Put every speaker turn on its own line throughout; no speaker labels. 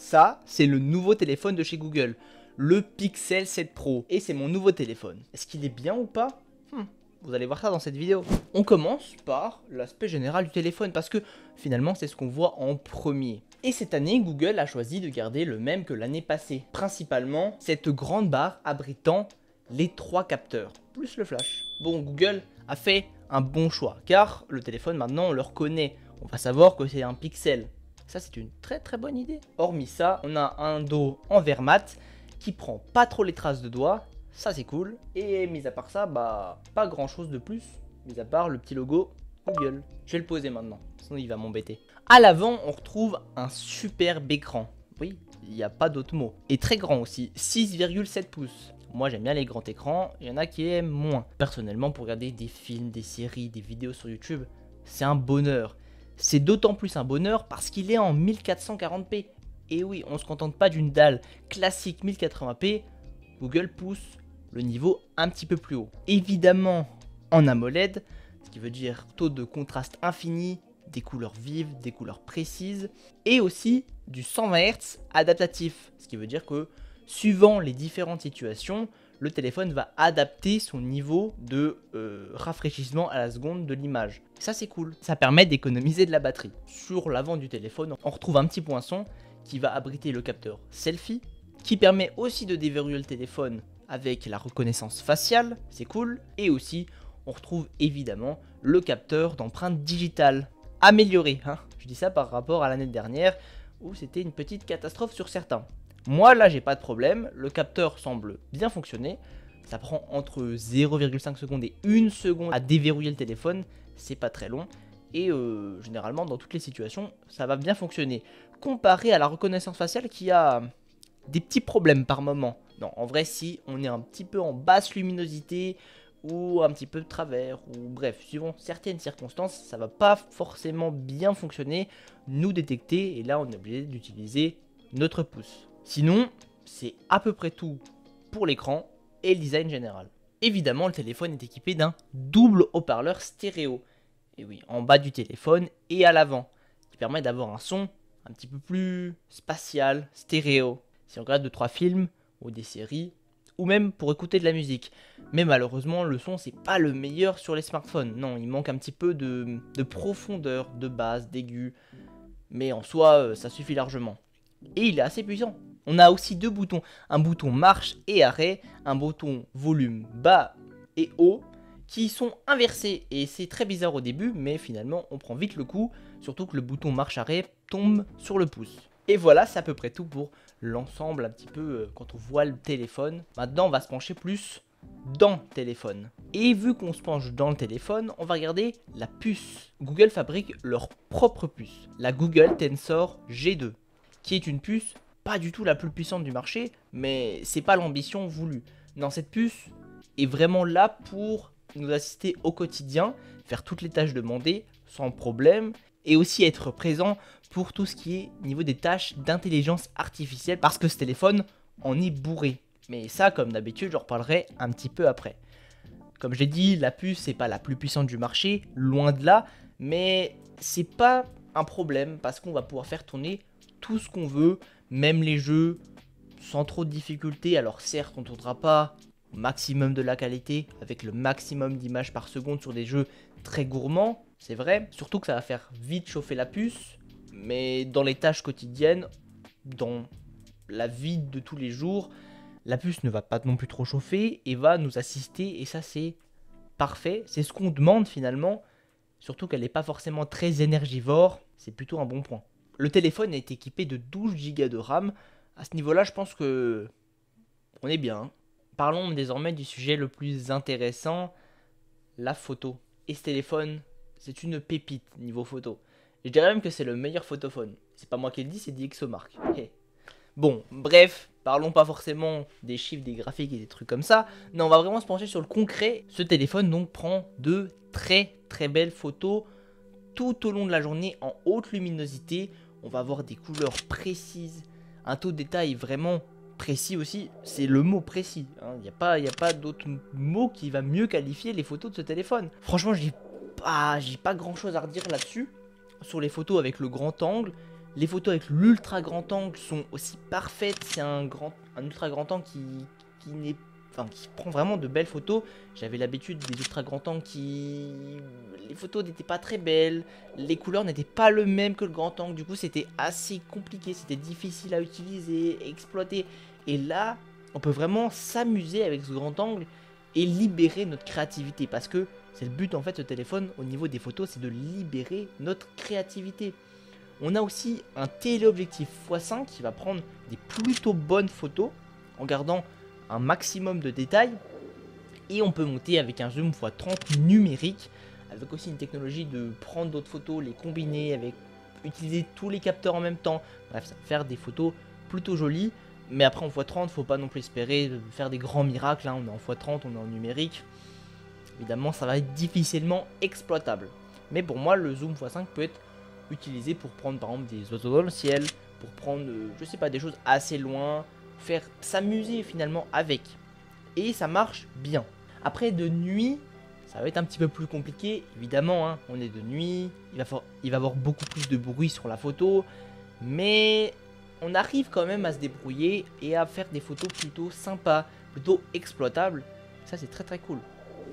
Ça, c'est le nouveau téléphone de chez Google, le Pixel 7 Pro. Et c'est mon nouveau téléphone. Est-ce qu'il est bien ou pas? Vous allez voir ça dans cette vidéo. On commence par l'aspect général du téléphone parce que finalement c'est ce qu'on voit en premier. Et cette année, Google a choisi de garder le même que l'année passée. Principalement, cette grande barre abritant les 3 capteurs, plus le flash. Bon, Google a fait un bon choix car le téléphone maintenant on le reconnaît. On va savoir que c'est un Pixel. Ça c'est une très bonne idée. Hormis ça, on a un dos en verre mat qui prend pas trop les traces de doigts. Ça c'est cool. Et mis à part ça, bah pas grand chose de plus. Mis à part le petit logo Google. Je vais le poser maintenant, sinon il va m'embêter. À l'avant, on retrouve un superbe écran. Oui, il n'y a pas d'autre mot. Et très grand aussi, 6,7 pouces. Moi j'aime bien les grands écrans, il y en a qui aiment moins. Personnellement, pour regarder des films, des séries, des vidéos sur YouTube, c'est un bonheur. C'est d'autant plus un bonheur parce qu'il est en 1440p. Et oui, on ne se contente pas d'une dalle classique 1080p. Google pousse le niveau un petit peu plus haut. Évidemment en AMOLED, ce qui veut dire taux de contraste infini, des couleurs vives, des couleurs précises, et aussi du 120 Hz adaptatif, ce qui veut dire que suivant les différentes situations, le téléphone va adapter son niveau de rafraîchissement à la seconde de l'image. Ça c'est cool, ça permet d'économiser de la batterie. Sur l'avant du téléphone, on retrouve un petit poinçon qui va abriter le capteur selfie, qui permet aussi de déverrouiller le téléphone avec la reconnaissance faciale, c'est cool, et aussi on retrouve évidemment le capteur d'empreinte digitale, amélioré, hein. Je dis ça par rapport à l'année dernière où c'était une petite catastrophe sur certains. Moi là j'ai pas de problème, le capteur semble bien fonctionner, ça prend entre 0,5 secondes et 1 seconde à déverrouiller le téléphone, c'est pas très long, et généralement dans toutes les situations ça va bien fonctionner, comparé à la reconnaissance faciale qui a des petits problèmes par moment. Non, en vrai, si on est un petit peu en basse luminosité ou un petit peu de travers, ou bref, suivant certaines circonstances, ça va pas forcément bien fonctionner, nous détecter, et là on est obligé d'utiliser notre pouce. Sinon, c'est à peu près tout pour l'écran et le design général. Évidemment, le téléphone est équipé d'un double haut-parleur stéréo. Et oui, en bas du téléphone et à l'avant, qui permet d'avoir un son un petit peu plus spatial, stéréo. Si on regarde 2-3 films ou des séries, ou même pour écouter de la musique. Mais malheureusement, le son c'est pas le meilleur sur les smartphones. Non, il manque un petit peu de profondeur, de basse, d'aigu. Mais en soi, ça suffit largement. Et il est assez puissant. On a aussi 2 boutons. Un bouton marche et arrêt, un bouton volume bas et haut, qui sont inversés. Et c'est très bizarre au début, mais finalement on prend vite le coup. Surtout que le bouton marche-arrêt tombe sur le pouce. Et voilà, c'est à peu près tout pour l'ensemble un petit peu quand on voit le téléphone. Maintenant, on va se pencher plus dans le téléphone. Et vu qu'on se penche dans le téléphone, on va regarder la puce. Google fabrique leur propre puce, la Google Tensor G2, qui est une puce pas du tout la plus puissante du marché, mais c'est pas l'ambition voulue. Non, cette puce est vraiment là pour nous assister au quotidien, faire toutes les tâches demandées sans problème, et aussi être présent pour tout ce qui est niveau des tâches d'intelligence artificielle, parce que ce téléphone en est bourré. Mais ça, comme d'habitude, j'en reparlerai un petit peu après. Comme je l'ai dit, la puce c'est pas la plus puissante du marché, loin de là, mais c'est pas un problème parce qu'on va pouvoir faire tourner tout ce qu'on veut, même les jeux, sans trop de difficultés. Alors certes, on ne tournera pas au maximum de la qualité, avec le maximum d'images par seconde sur des jeux très gourmands, c'est vrai, surtout que ça va faire vite chauffer la puce, mais dans les tâches quotidiennes, dans la vie de tous les jours, la puce ne va pas non plus trop chauffer et va nous assister, et ça c'est parfait, c'est ce qu'on demande finalement, surtout qu'elle n'est pas forcément très énergivore, c'est plutôt un bon point. Le téléphone est équipé de 12 Go de RAM, à ce niveau là je pense que on est bien. Parlons désormais du sujet le plus intéressant, la photo. Et ce téléphone, c'est une pépite niveau photo. Je dirais même que c'est le meilleur photophone. C'est pas moi qui le dis, c'est DxOMark. Hey. Bon, bref, parlons pas forcément des chiffres, des graphiques et des trucs comme ça. Non, on va vraiment se pencher sur le concret. Ce téléphone donc prend de très belles photos tout au long de la journée en haute luminosité. On va avoir des couleurs précises, un taux de détail vraiment précis aussi. C'est le mot précis, hein. Il n'y a pas d'autre mot qui va mieux qualifier les photos de ce téléphone. Franchement, j'ai pas grand chose à redire là-dessus. Sur les photos avec le grand angle, Les photos avec l'ultra grand angle sont aussi parfaites. C'est un ultra grand angle qui prend vraiment de belles photos. J'avais l'habitude des ultra grand angle les photos n'étaient pas très belles, les couleurs n'étaient pas le même que le grand angle, du coup c'était assez compliqué, c'était difficile à utiliser, exploiter. Et là, on peut vraiment s'amuser avec ce grand angle et libérer notre créativité, parce que c'est le but en fait, ce téléphone au niveau des photos, c'est de libérer notre créativité. On a aussi un téléobjectif x5 qui va prendre des plutôt bonnes photos en gardant un maximum de détails, et on peut monter avec un zoom x30 numérique, avec aussi une technologie de prendre d'autres photos, les combiner, avec utiliser tous les capteurs en même temps. Bref, ça va faire des photos plutôt jolies. Mais après en x30, faut pas non plus espérer faire des grands miracles, hein. On est en x30, on est en numérique. Évidemment, ça va être difficilement exploitable. Mais pour moi, le zoom x5 peut être utilisé pour prendre par exemple des oiseaux dans le ciel, pour prendre, je sais pas, des choses assez loin, faire s'amuser finalement avec. Et ça marche bien. Après, de nuit, ça va être un petit peu plus compliqué. Évidemment, hein, on est de nuit, il va y avoir beaucoup plus de bruit sur la photo. Mais on arrive quand même à se débrouiller et à faire des photos plutôt sympas, plutôt exploitables. Ça, c'est très très cool.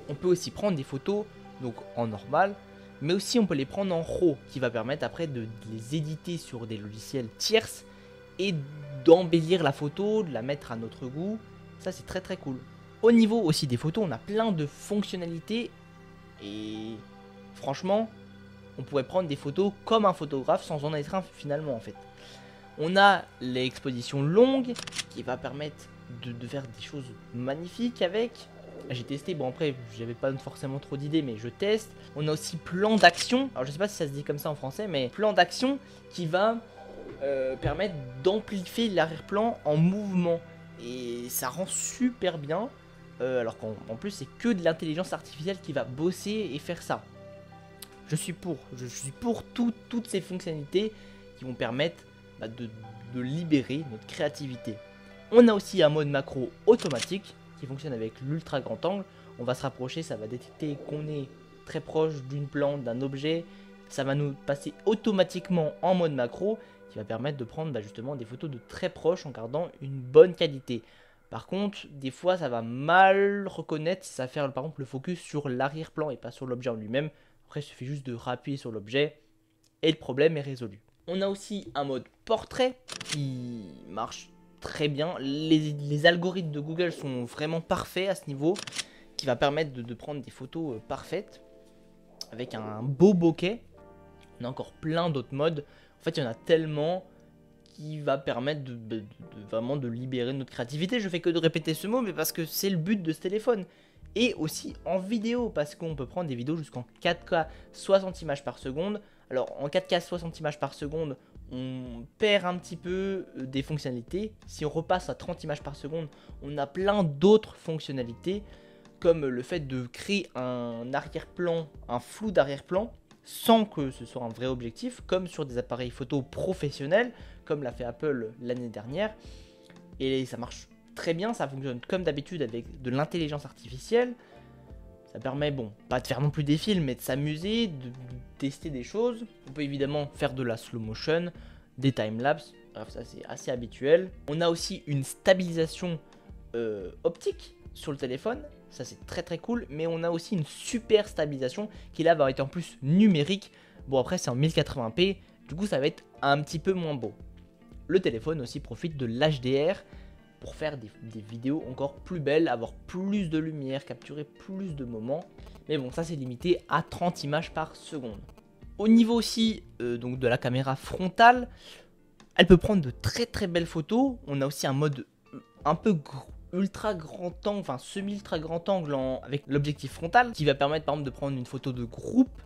On peut aussi prendre des photos donc en normal, mais aussi on peut les prendre en RAW, qui va permettre après de les éditer sur des logiciels tierces et d'embellir la photo, de la mettre à notre goût. Ça, c'est très très cool. Au niveau aussi des photos, on a plein de fonctionnalités et franchement, on pourrait prendre des photos comme un photographe sans en être un finalement en fait. On a l'exposition longue qui va permettre de faire des choses magnifiques avec. J'ai testé, bon après j'avais pas forcément trop d'idées mais je teste. On a aussi plan d'action, alors je sais pas si ça se dit comme ça en français, mais plan d'action qui va permettre d'amplifier l'arrière-plan en mouvement. Et ça rend super bien, alors qu'en plus c'est que de l'intelligence artificielle qui va bosser et faire ça. Je suis pour toutes ces fonctionnalités qui vont permettre de libérer notre créativité. On a aussi un mode macro automatique qui fonctionne avec l'ultra grand angle. On va se rapprocher, ça va détecter qu'on est très proche d'une plante, d'un objet. Ça va nous passer automatiquement en mode macro qui va permettre de prendre justement des photos de très proche en gardant une bonne qualité. Par contre, des fois ça va mal reconnaître si ça va faire par exemple le focus sur l'arrière-plan et pas sur l'objet en lui-même. Après, il suffit juste de rappuyer sur l'objet et le problème est résolu. On a aussi un mode portrait qui marche très bien. Les algorithmes de Google sont vraiment parfaits à ce niveau, qui va permettre de prendre des photos parfaites avec un beau bokeh. On a encore plein d'autres modes. En fait, il y en a tellement qui va permettre vraiment de libérer notre créativité. Je fais que de répéter ce mot, mais parce que c'est le but de ce téléphone. Et aussi en vidéo, parce qu'on peut prendre des vidéos jusqu'en 4K 60 images par seconde. Alors en 4K 60 images par seconde, on perd un petit peu des fonctionnalités. Si on repasse à 30 images par seconde, on a plein d'autres fonctionnalités, comme le fait de créer un arrière-plan, un flou d'arrière-plan, sans que ce soit un vrai objectif, comme sur des appareils photo professionnels, comme l'a fait Apple l'année dernière. Et ça marche très bien, ça fonctionne comme d'habitude avec de l'intelligence artificielle. Ça permet, bon, pas de faire non plus des films, mais de s'amuser, de tester des choses. On peut évidemment faire de la slow motion, des timelapses, bref, ça c'est assez habituel. On a aussi une stabilisation optique sur le téléphone, ça c'est très très cool, mais on a aussi une super stabilisation qui là va être en plus numérique. Bon après c'est en 1080p, du coup ça va être un petit peu moins beau. Le téléphone aussi profite de l'HDR pour faire des vidéos encore plus belles, avoir plus de lumière, capturer plus de moments. Mais bon, ça c'est limité à 30 images par seconde. Au niveau aussi donc de la caméra frontale, elle peut prendre de très très belles photos. On a aussi un mode un peu ultra grand angle, enfin semi-ultra grand angle avec l'objectif frontal qui va permettre par exemple de prendre une photo de groupe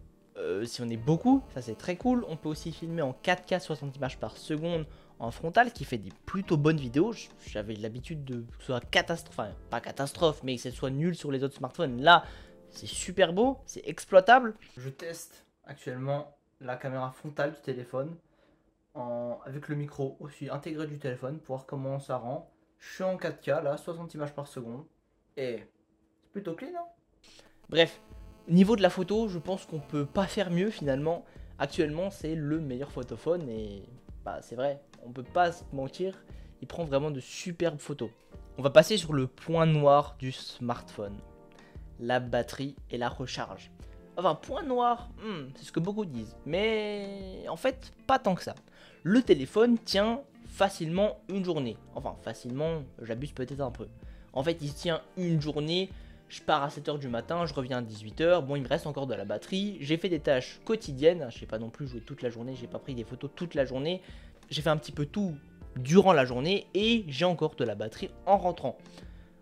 si on est beaucoup, ça c'est très cool. On peut aussi filmer en 4K 60 images par seconde en frontal qui fait des plutôt bonnes vidéos. J'avais l'habitude de que ce soit catastrophe, enfin pas catastrophe, mais que ce soit nul sur les autres smartphones. Là, c'est super beau, c'est exploitable. Je teste actuellement la caméra frontale du téléphone avec le micro aussi intégré du téléphone pour voir comment ça rend. Je suis en 4K là, 60 images par seconde et c'est plutôt clean, hein. Bref, niveau de la photo, je pense qu'on peut pas faire mieux finalement. Actuellement, c'est le meilleur photophone et bah c'est vrai, on peut pas se mentir, il prend vraiment de superbes photos. On va passer sur le point noir du smartphone, la batterie et la recharge. Enfin, point noir, c'est ce que beaucoup disent, mais en fait, pas tant que ça. Le téléphone tient facilement une journée. Enfin, facilement, j'abuse peut-être un peu. En fait, il tient une journée, je pars à 7 h du matin, je reviens à 18 h, bon, il me reste encore de la batterie, j'ai fait des tâches quotidiennes, je n'ai pas non plus joué toute la journée, j'ai pas pris des photos toute la journée, j'ai fait un petit peu tout durant la journée et j'ai encore de la batterie en rentrant.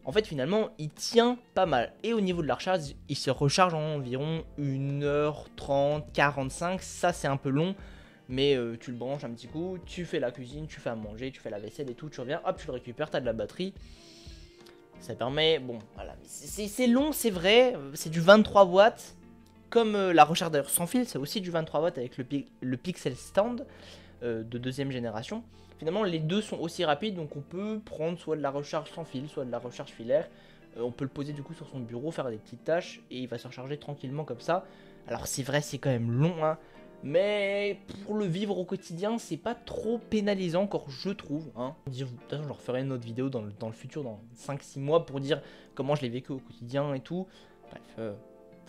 En fait, finalement, il tient pas mal. Et au niveau de la recharge, il se recharge en environ 1h30, 45. Ça, c'est un peu long. Mais tu le branches un petit coup, tu fais la cuisine, tu fais à manger, tu fais la vaisselle et tout. Tu reviens, hop, tu le récupères, tu as de la batterie. Ça permet, bon, voilà. C'est long, c'est vrai. C'est du 23 watts. Comme la recharge d'ailleurs sans fil, c'est aussi du 23 watts avec le Pixel Stand de deuxième génération. Finalement, les deux sont aussi rapides, donc on peut prendre soit de la recharge sans fil, soit de la recharge filaire. On peut le poser du coup sur son bureau, faire des petites tâches, et il va se recharger tranquillement comme ça. Alors c'est vrai, c'est quand même long, hein, mais pour le vivre au quotidien, c'est pas trop pénalisant encore, je trouve. Hein. De toute façon, je referai une autre vidéo dans le futur, dans 5-6 mois, pour dire comment je l'ai vécu au quotidien et tout. Bref,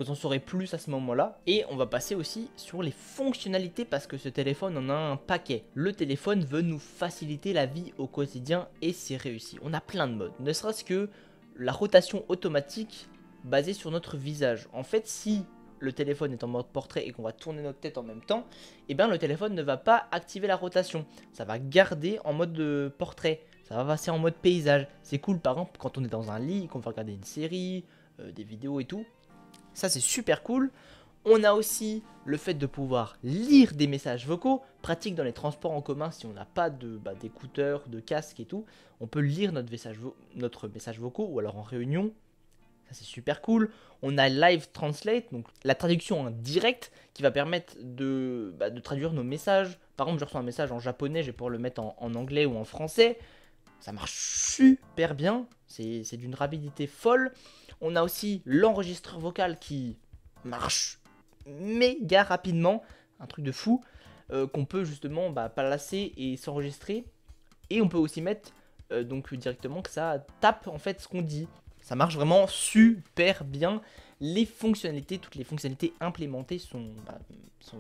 vous en saurez plus à ce moment-là. Et on va passer aussi sur les fonctionnalités parce que ce téléphone en a un paquet. Le téléphone veut nous faciliter la vie au quotidien et c'est réussi. On a plein de modes, ne serait-ce que la rotation automatique basée sur notre visage. En fait, si le téléphone est en mode portrait et qu'on va tourner notre tête en même temps, et bien le téléphone ne va pas activer la rotation. Ça va garder en mode portrait. Ça va passer en mode paysage. C'est cool par exemple quand on est dans un lit, qu'on va regarder une série, des vidéos et tout. Ça c'est super cool. On a aussi le fait de pouvoir lire des messages vocaux, pratique dans les transports en commun si on n'a pas d'écouteurs, de casque et tout. On peut lire notre message vocaux ou alors en réunion. Ça c'est super cool. On a Live Translate, donc la traduction en direct qui va permettre de traduire nos messages. Par exemple, je reçois un message en japonais, je vais pouvoir le mettre en anglais ou en français. Ça marche super bien, c'est d'une rapidité folle. On a aussi l'enregistreur vocal qui marche méga rapidement, un truc de fou, qu'on peut justement placer et s'enregistrer. Et on peut aussi mettre donc directement que ça tape en fait ce qu'on dit. Ça marche vraiment super bien. Les fonctionnalités, toutes les fonctionnalités implémentées sont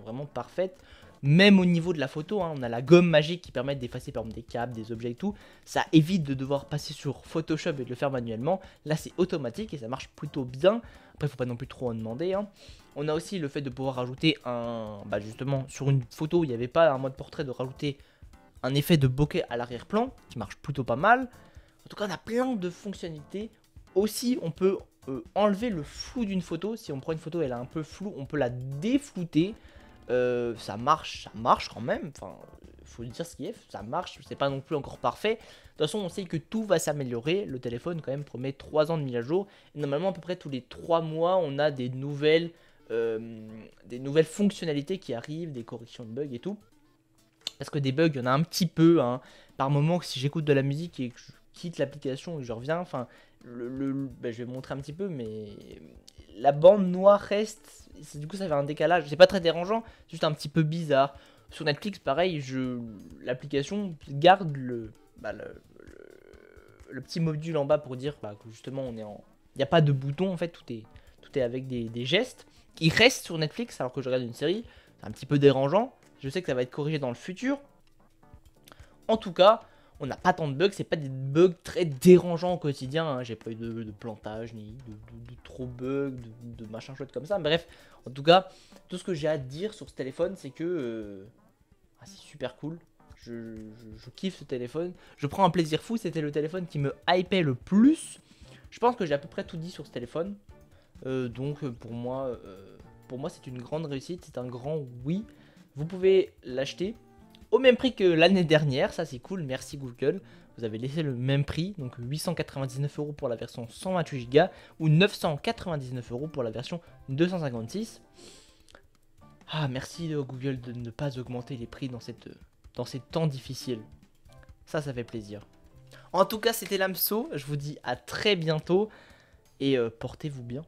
vraiment parfaites. Même au niveau de la photo, hein, on a la gomme magique qui permet d'effacer par exemple des câbles, des objets et tout. Ça évite de devoir passer sur Photoshop et de le faire manuellement. Là c'est automatique et ça marche plutôt bien. Après il faut pas non plus trop en demander. Hein. On a aussi le fait de pouvoir rajouter justement sur une photo, il n'y avait pas un mode portrait, de rajouter un effet de bokeh à l'arrière-plan qui marche plutôt pas mal. En tout cas on a plein de fonctionnalités. Aussi on peut enlever le flou d'une photo. Si on prend une photo elle est un peu floue, on peut la déflouter. Ça marche quand même, enfin, faut dire ce qui est, ça marche, c'est pas non plus encore parfait. De toute façon, on sait que tout va s'améliorer, le téléphone quand même promet 3 ans de mise à jour, et normalement à peu près tous les 3 mois, on a des nouvelles fonctionnalités qui arrivent, des corrections de bugs et tout. Parce que des bugs, il y en a un petit peu, hein. Par moment, si j'écoute de la musique et que je quitte l'application et que je reviens, enfin, je vais montrer un petit peu, mais la bande noire reste, du coup ça fait un décalage, c'est pas très dérangeant, c'est juste un petit peu bizarre. Sur Netflix, pareil, l'application garde le petit module en bas pour dire que justement il n'y a pas de bouton en fait, tout est avec des gestes. Il reste sur Netflix alors que je regarde une série, c'est un petit peu dérangeant. Je sais que ça va être corrigé dans le futur. En tout cas, on n'a pas tant de bugs, c'est pas des bugs très dérangeants au quotidien. Hein. J'ai pas eu de plantage, ni de trop bugs, de machin chouette comme ça. Bref, en tout cas, tout ce que j'ai à dire sur ce téléphone, c'est que c'est super cool. Je kiffe ce téléphone. Je prends un plaisir fou. C'était le téléphone qui me hypait le plus. Je pense que j'ai à peu près tout dit sur ce téléphone. Donc pour moi c'est une grande réussite. C'est un grand oui. Vous pouvez l'acheter au même prix que l'année dernière, ça c'est cool, merci Google. Vous avez laissé le même prix, donc 899 € pour la version 128 Go ou 999 € pour la version 256. Ah, merci Google de ne pas augmenter les prix dans ces temps difficiles. Ça fait plaisir. En tout cas, c'était l'Amso, je vous dis à très bientôt et portez-vous bien.